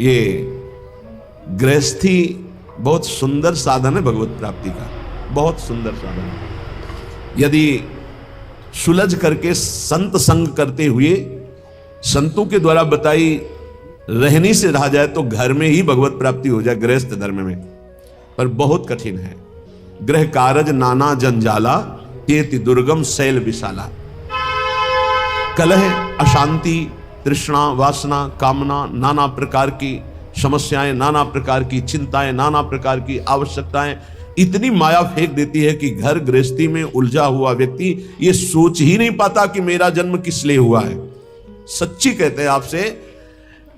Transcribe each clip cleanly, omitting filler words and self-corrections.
ये गृहस्थी बहुत सुंदर साधन है भगवत प्राप्ति का, बहुत सुंदर साधन है। यदि सुलझ करके संत संग करते हुए संतों के द्वारा बताई रहनी से रहा जाए तो घर में ही भगवत प्राप्ति हो जाए, गृहस्थ धर्म में। पर बहुत कठिन है। गृह कारज नाना जंजाला, तेति दुर्गम शैल विशाला। कलह, अशांति, तृष्णा, वासना, कामना, नाना प्रकार की समस्याएं, नाना प्रकार की चिंताएं, नाना प्रकार की आवश्यकताएं इतनी माया फेंक देती है कि घर गृहस्थी में उलझा हुआ व्यक्ति ये सोच ही नहीं पाता कि मेरा जन्म किस लिए हुआ है। सच्ची कहते हैं आपसे,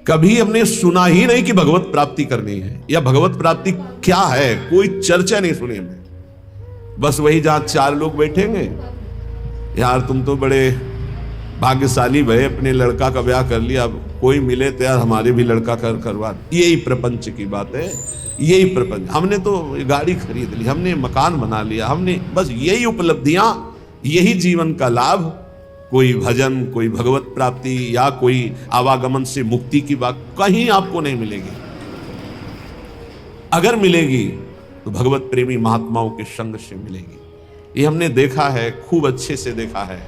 कभी हमने सुना ही नहीं कि भगवत प्राप्ति करनी है या भगवत प्राप्ति क्या है, कोई चर्चा नहीं सुनी हमने। बस वही जहां चार लोग बैठेंगे, यार तुम तो बड़े भाग्यशाली भय, अपने लड़का का ब्याह कर लिया, अब कोई मिले तो यार हमारे भी लड़का करवा। यही प्रपंच की बात है, यही प्रपंच। हमने तो गाड़ी खरीद ली, हमने मकान बना लिया, हमने बस यही उपलब्धियां, यही जीवन का लाभ। कोई भजन, कोई भगवत प्राप्ति या कोई आवागमन से मुक्ति की बात कहीं आपको नहीं मिलेगी। अगर मिलेगी तो भगवत प्रेमी महात्माओं के संग से मिलेगी। ये हमने देखा है, खूब अच्छे से देखा है।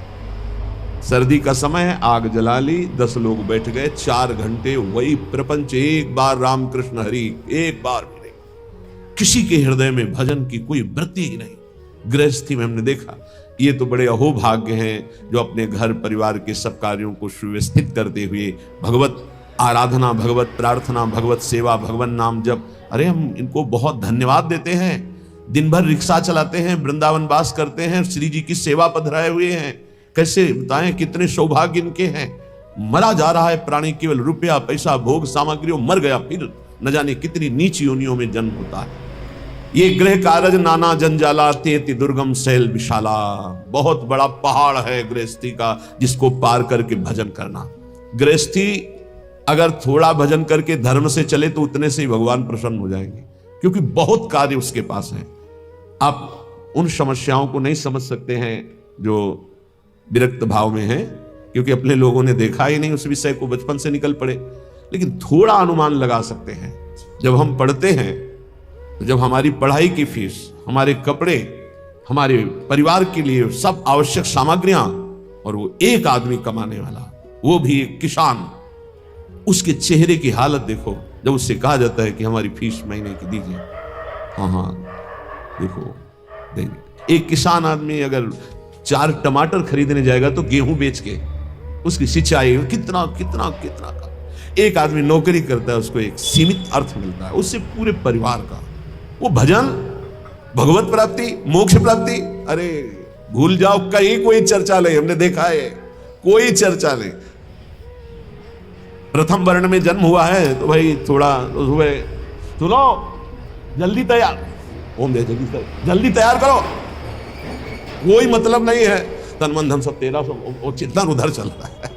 सर्दी का समय है, आग जला ली, 10 लोग बैठ गए, 4 घंटे वही प्रपंच, एक बार राम कृष्ण हरि, एक बार भी नहीं। किसी के हृदय में भजन की कोई वृत्ति ही नहीं। गृहस्थी में हमने देखा, ये तो बड़े अहोभाग्य हैं जो अपने घर परिवार के सब कार्यों को सुव्यवस्थित करते हुए भगवत आराधना, भगवत प्रार्थना, भगवत सेवा, भगवान नाम जप। अरे हम इनको बहुत धन्यवाद देते हैं। दिन भर रिक्शा चलाते हैं, वृंदावन वास करते हैं, श्री जी की सेवा पधराए हुए हैं। कैसे बताएं कितने सौभाग्य इनके हैं। मरा जा रहा है प्राणी, केवल रुपया पैसा भोग सामग्री, मर गया, फिर न जाने कितनी नीच योनियों में जन्म होता है। ये गृह कारज नाना जंजाला, तेति दुर्गम शैल विशाला। बहुत बड़ा पहाड़ है गृहस्थी का, जिसको पार करके भजन करना। गृहस्थी अगर थोड़ा भजन करके धर्म से चले तो उतने से ही भगवान प्रसन्न हो जाएंगे, क्योंकि बहुत कार्य उसके पास है। आप उन समस्याओं को नहीं समझ सकते हैं जो विरक्त भाव में है, क्योंकि अपने लोगों ने देखा ही नहीं उस विषय को, बचपन से निकल पड़े। लेकिन थोड़ा अनुमान लगा सकते हैं। जब हम पढ़ते हैं तो जब हमारी पढ़ाई की फीस, हमारे कपड़े, हमारे परिवार के लिए सब आवश्यक सामग्रियां, और वो एक आदमी कमाने वाला, वो भी एक किसान, उसके चेहरे की हालत देखो जब उससे कहा जाता है कि हमारी फीस महीने की दीजिए। हाँ देखो देंगे। एक किसान आदमी अगर 4 टमाटर खरीदने जाएगा तो गेहूं बेच के उसकी सिंचाई कितना कितना कितना का। एक आदमी नौकरी करता है, उसको एक सीमित अर्थ मिलता है, उससे पूरे परिवार का। वो भजन, भगवत प्राप्ति, मोक्ष प्राप्ति, अरे भूल जाओ, कहीं कोई चर्चा नहीं। हमने देखा है, कोई चर्चा नहीं। प्रथम वर्ण में जन्म हुआ है तो भाई थोड़ा सुबह सुनो, जल्दी तैयार, ओम दे जल्दी तैयार करो, कोई मतलब नहीं है। तन मन धन सब तेरा, वो चिंतन उधर चल रहा है।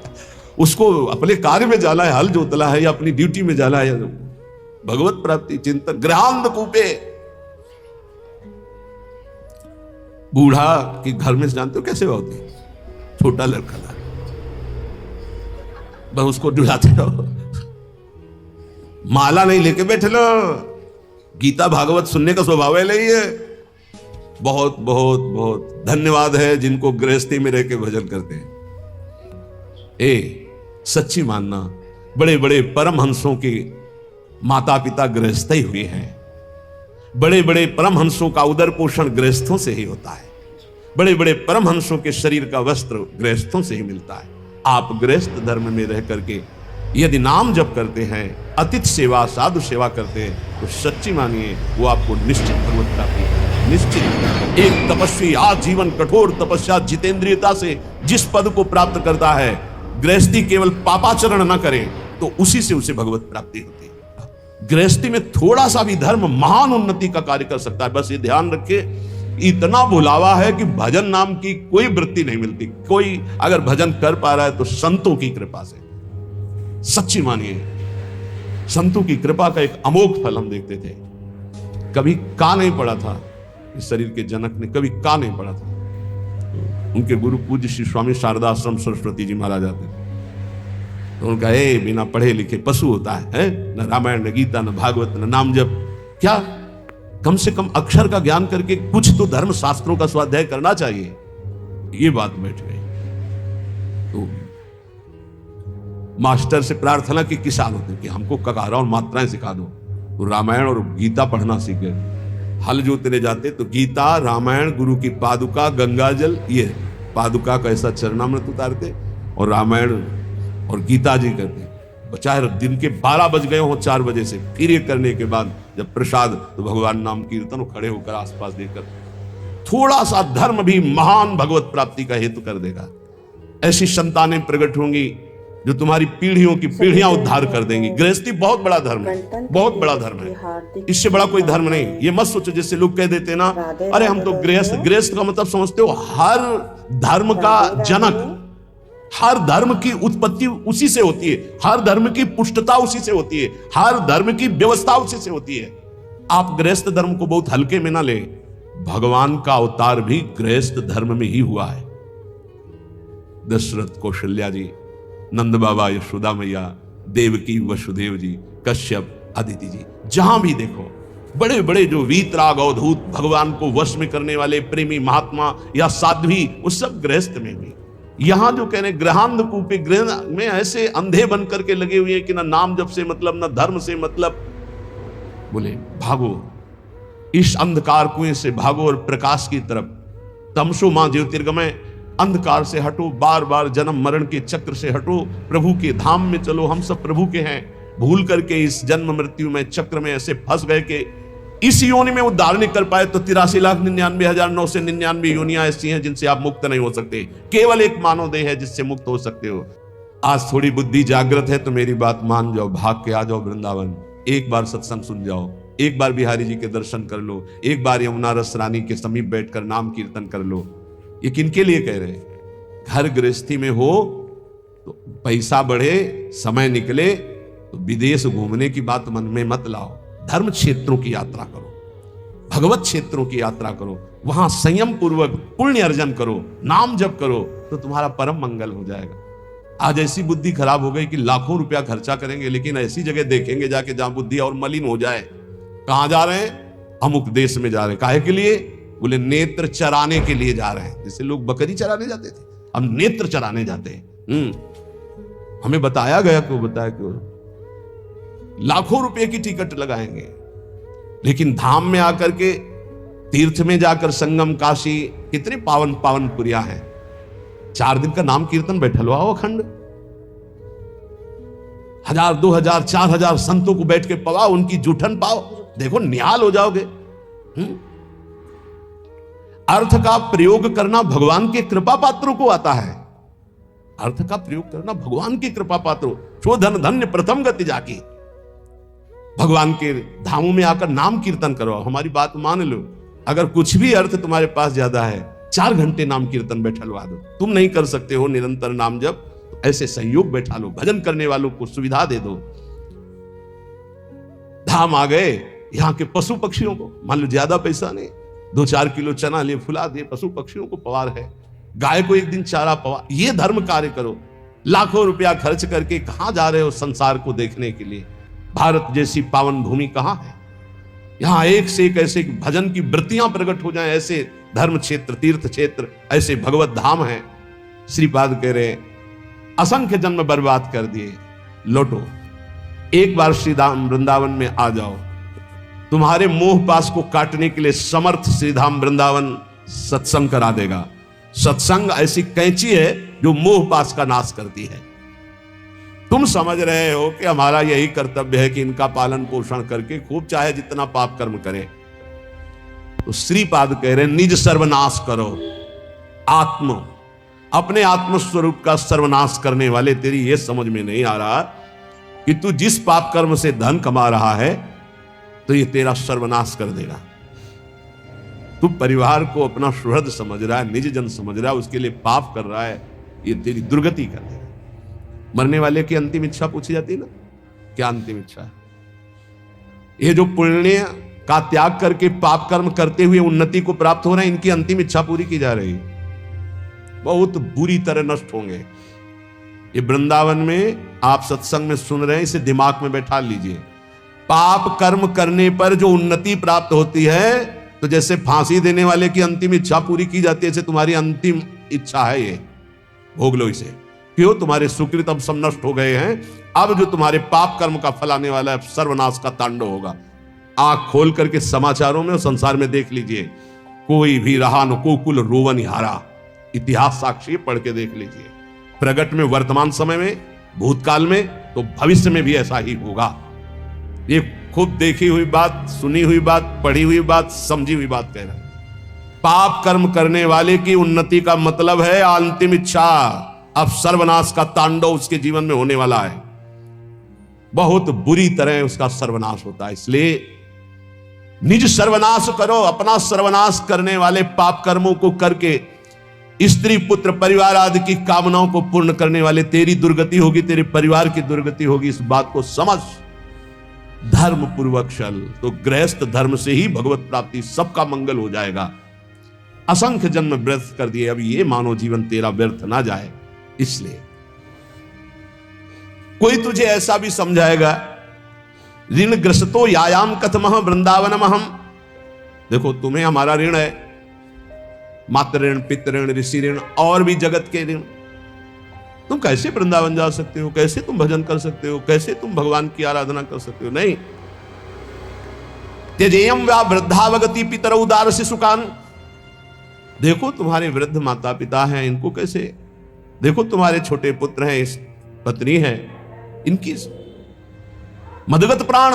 उसको अपने कार्य में जाना है, हल जोतला है, या अपनी ड्यूटी में जाना है। भगवत प्राप्ति चिंतन गृहांध कूपे। बूढ़ा के घर में जानते हो कैसे होती, छोटा लड़का था, बस उसको डुलाते रहो, माला नहीं लेके बैठे लो। गीता भागवत सुनने का स्वभाव है नहीं है। बहुत बहुत बहुत धन्यवाद है जिनको गृहस्थी में रह के भजन करते हैं। सच्ची मानना, बड़े बड़े परमहंसों के माता पिता गृहस्थ ही हुए हैं। बड़े बड़े परमहंसों का उदर पोषण गृहस्थों से ही होता है। बड़े बड़े परमहंसों के शरीर का वस्त्र गृहस्थों से ही मिलता है। आप गृहस्थ धर्म में रह करके यदि नाम जप करते हैं, अतिथि सेवा, साधु सेवा करते हैं, तो सच्ची मानिए वो आपको निश्चित भगवत प्राप्ति है, निश्चित। एक तपस्वी आजीवन कठोर तपस्या जितेंद्रियता से जिस पद को प्राप्त करता है, गृहस्थी केवल पापाचरण न करे तो उसी से उसे भगवत प्राप्ति होती है। गृहस्थी में थोड़ा सा भी धर्म महान उन्नति का कार्य कर सकता है। बस ये ध्यान रखे, इतना भुलावा है कि भजन नाम की कोई वृत्ति नहीं मिलती। कोई अगर भजन कर पा रहा है तो संतों की कृपा से। सच्ची मानिए, संतों की कृपा का एक अमोघ फल हम देखते थे। कभी का नहीं पड़ा था इस शरीर के जनक ने, कभी का नहीं पड़ा था। उनके गुरु पूज्य श्री स्वामी शारदा आश्रम सरस्वती जी महाराज आते थे। तो उनका बिना पढ़े लिखे पशु होता है? न रामायण, न गीता, न भागवत, न नाम जप। क्या कम से कम अक्षर का ज्ञान करके कुछ तो धर्म शास्त्रों का स्वाध्याय करना चाहिए। ये बात बैठ गई। तो मास्टर से प्रार्थना की किसान होते कि हमको ककारा और मात्राएं सिखा दो। तो रामायण और गीता पढ़ना सीखे। हल जोतने जाते तो गीता, रामायण, गुरु की पादुका, गंगाजल, ये पादुका का ऐसा चरणामृत उतारते और रामायण और गीता जी करते। चाहे दिन के 12 बज गए हो 4 बजे से, फिर ये करने के बाद जब प्रसाद तो भगवान नाम कीर्तन, खड़े होकर आसपास देखकर थोड़ा सा धर्म भी महान भगवत प्राप्ति का हेतु कर देगा। ऐसी संतानें प्रकट होंगी जो तुम्हारी पीढ़ियों की पीढ़ियां उद्धार कर देंगी। गृहस्थी बहुत बड़ा धर्म है, बहुत बड़ा धर्म है। इससे बड़ा कोई धर्म नहीं। ये मत सोचो जैसे लोग कह देते ना, अरे हम तो गृहस्थ। गृहस्थ का मतलब समझते हो हर धर्म का जनक, हर धर्म की उत्पत्ति उसी से होती है, हर धर्म की पुष्टता उसी से होती है, हर धर्म की व्यवस्था उसी से होती है। आप गृहस्थ धर्म को बहुत हल्के में ना ले। भगवान का अवतार भी गृहस्थ धर्म में ही हुआ है। दशरथ, कौशल्या जी, नंद बाबा, यशोदा मैया, देवकी, वसुदेव जी, कश्यप, अदिति जी, जहां भी देखो बड़े बड़े जो वीतराग अवधूत भगवान को वश में करने वाले प्रेमी महात्मा या साध्वी, वो सब गृहस्थ में भी। यहां जो कह रहे ग्रहांध कूपे, गृह में ऐसे अंधे बन करके लगे हुए हैं कि ना नाम जप से मतलब, ना धर्म से मतलब। बोले भागो इस अंधकार कुएं से, भागो और प्रकाश की तरफ। तमसो मां ज्योतिर्गमय, अंधकार से हटो, बार बार जन्म मरण के चक्र से हटो, प्रभु के धाम में चलो। हम सब प्रभु के हैं। भूल करके इस जन्म मृत्यु में चक्र में ऐसे फंस गए कि इस योनि में उद्धार नहीं कर पाए। तो 83,99,999 योनियां ऐसी हैं जिनसे आप मुक्त नहीं हो सकते। केवल एक मानव देह है जिससे मुक्त हो सकते हो। आज थोड़ी बुद्धि जागृत है तो मेरी बात मान जाओ, भाग के आ जाओ वृंदावन। एक बार सत्संग सुन जाओ, एक बार बिहारी जी के दर्शन कर लो, एक बार यमुना रस रानी के समीप बैठकर नाम कीर्तन कर लो। ये किनके लिए कह रहे? घर गृहस्थी में हो तो पैसा बढ़े, समय निकले तो विदेश घूमने की बात मन में मत लाओ। धर्म क्षेत्रों की यात्रा करो, भगवत क्षेत्रों की यात्रा करो, वहां संयम पूर्वक पुण्य अर्जन करो, नाम जप करो, तो तुम्हारा परम मंगल हो जाएगा। आज ऐसी बुद्धि खराब हो गई कि लाखों रुपया खर्चा करेंगे लेकिन ऐसी जगह देखेंगे जाके जहां बुद्धि और मलिन हो जाए। कहां जा रहे हैं? अमुक देश में जा रहे हैं। काहे के लिए? बोले नेत्र चराने के लिए जा रहे हैं। जैसे लोग बकरी चराने जाते थे, हम नेत्र चराने जाते हैं। हमें बताया गया, क्यों बताया, क्यों? लाखों रुपए की टिकट लगाएंगे लेकिन धाम में आकर के, तीर्थ में जाकर, संगम, काशी, कितने पावन पावन पुरिया हैं। 4 दिन का नाम कीर्तन बैठल हुआ हो अखंड, 1000, 2000, 4000 संतों को बैठ के पवा, उनकी जूठन पाओ, देखो निहाल हो जाओगे। अर्थ का प्रयोग करना भगवान के कृपा पात्रों को आता है। अर्थ का प्रयोग करना भगवान के कृपा पात्रों, शोधन धन्य प्रथम गति जाकी। भगवान के धामों में आकर नाम कीर्तन करो। हमारी बात मान लो, अगर कुछ भी अर्थ तुम्हारे पास ज्यादा है, 4 घंटे नाम कीर्तन बैठलवा दो। तुम नहीं कर सकते हो निरंतर नाम जप, तो ऐसे संयोग बैठा लो, भजन करने वालों को सुविधा दे दो। धाम आ गए, यहाँ के पशु पक्षियों को, मान लो ज्यादा पैसा नहीं, 2-4 किलो चना ले फुला दे, पशु पक्षियों को पवार है, गाय को एक दिन चारा पवा। ये धर्म कार्य करो। लाखों रुपया खर्च करके कहां जा रहे हो संसार को देखने के लिए? भारत जैसी पावन भूमि कहां है? यहां एक से एक ऐसे भजन की वृत्तियां प्रकट हो जाएं, ऐसे धर्म क्षेत्र, तीर्थ क्षेत्र, ऐसे भगवत धाम हैं। श्रीपाद कह रहे असंख्य जन्म बर्बाद कर दिए, लौटो, एक बार श्री धाम वृंदावन में आ जाओ। तुम्हारे मोह पास को काटने के लिए समर्थ श्रीधाम वृंदावन सत्संग करा देगा। सत्संग ऐसी कैंची है जो मोह पास का नाश करती है। तुम समझ रहे हो कि हमारा यही कर्तव्य है कि इनका पालन पोषण करके खूब चाहे जितना पाप कर्म करे, तो श्रीपाद कह रहे निज सर्वनाश करो। अपने आत्म स्वरूप का सर्वनाश करने वाले, तेरी यह समझ में नहीं आ रहा कि तू जिस पाप कर्म से धन कमा रहा है तो ये तेरा सर्वनाश कर देगा। तू परिवार को अपना सुहृद समझ रहा है, निज जन समझ रहा है, उसके लिए पाप कर रहा है, ये तेरी दुर्गति कर देगा। मरने वाले की अंतिम इच्छा पूछी जाती है ना, क्या अंतिम इच्छा है? ये जो पुण्य का त्याग करके पाप कर्म करते हुए उन्नति को प्राप्त हो रहे हैं, इनकी अंतिम इच्छा पूरी की जा रही है। बहुत बुरी तरह नष्ट होंगे। ये वृंदावन में आप सत्संग में सुन रहे हैं, इसे दिमाग में बैठा लीजिए। पाप कर्म करने पर जो उन्नति प्राप्त होती है, तो जैसे फांसी देने वाले की अंतिम इच्छा पूरी की जाती है, जैसे तुम्हारी अंतिम इच्छा है ये, भोग लो इसे। क्यों? तुम्हारे सुकृत अब सब नष्ट हो गए हैं, अब जो तुम्हारे पाप कर्म का फल आने वाला है, सर्वनाश का तांडव होगा। आंख खोल करके समाचारों में और संसार में देख लीजिए, कोई भी रहा न कोकुल रोवन हारा, इतिहास साक्षी पढ़ के देख लीजिए। प्रगट में वर्तमान समय में, भूतकाल में, तो भविष्य में भी ऐसा ही होगा। ये खुद देखी हुई बात, सुनी हुई बात, पढ़ी हुई बात, समझी हुई बात कह रहे हैं। पाप कर्म करने वाले की उन्नति का मतलब है अंतिम इच्छा। अब सर्वनाश का तांडव उसके जीवन में होने वाला है, बहुत बुरी तरह उसका सर्वनाश होता है। इसलिए निज सर्वनाश करो, अपना सर्वनाश करने वाले पाप कर्मों को करके स्त्री पुत्र परिवार आदि की कामनाओं को पूर्ण करने वाले तेरी दुर्गति होगी, तेरे परिवार की दुर्गति होगी। इस बात को समझ, धर्म पूर्वक चल, तो गृहस्थ धर्म से ही भगवत प्राप्ति, सबका मंगल हो जाएगा। असंख्य जन्म व्यर्थ कर दिए, अब ये मानव जीवन तेरा व्यर्थ ना जाए। इसलिए कोई तुझे ऐसा भी समझाएगा, ऋण ग्रस्तो यायाम कथमः वृंदावनमहम, देखो तुम्हें हमारा ऋण है, मातृ ऋण, पितृ ऋण, ऋषि ऋण और भी जगत के ऋण। तुम कैसे वृंदावन जा सकते हो? कैसे तुम भजन कर सकते हो? कैसे तुम भगवान की आराधना कर सकते हो? नहीं। त्यजेयम व्या वृद्धावगति पितर उदार शिशुकान, देखो तुम्हारे वृद्ध माता पिता हैं, इनको कैसे, देखो तुम्हारे छोटे पुत्र हैं, पत्नी है, इनकी मदगत प्राण,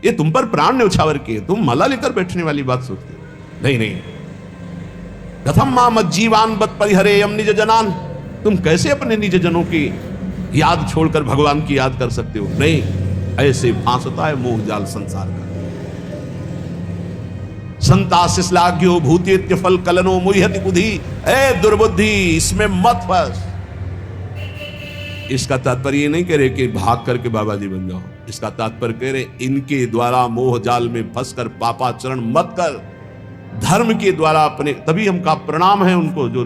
ये तुम पर प्राण न्यौछावर किए, तुम माला लेकर बैठने वाली बात सोचते हो? नहीं नहीं। कथम मां मज्जीवान बत परिहरेयम निज जनान, तुम कैसे अपने निज जनों की याद छोड़कर भगवान की याद कर सकते हो? नहीं। ऐसे फांसता है मोह जाल संसार का। संताशिश्लाघ्यो भूतेत्य फल कलनो मुह्यति बुद्धि, ए दुर्बुद्धि, इसमें मत फंस। इसका तात्पर्य ये नहीं कह रहे कि भाग करके बाबा जी बन जाओ, इसका तात्पर्य कह रहे इनके द्वारा मोह जाल में फंसकर पापाचरण मत कर, धर्म के द्वारा अपने, तभी हमका प्रणाम है उनको जो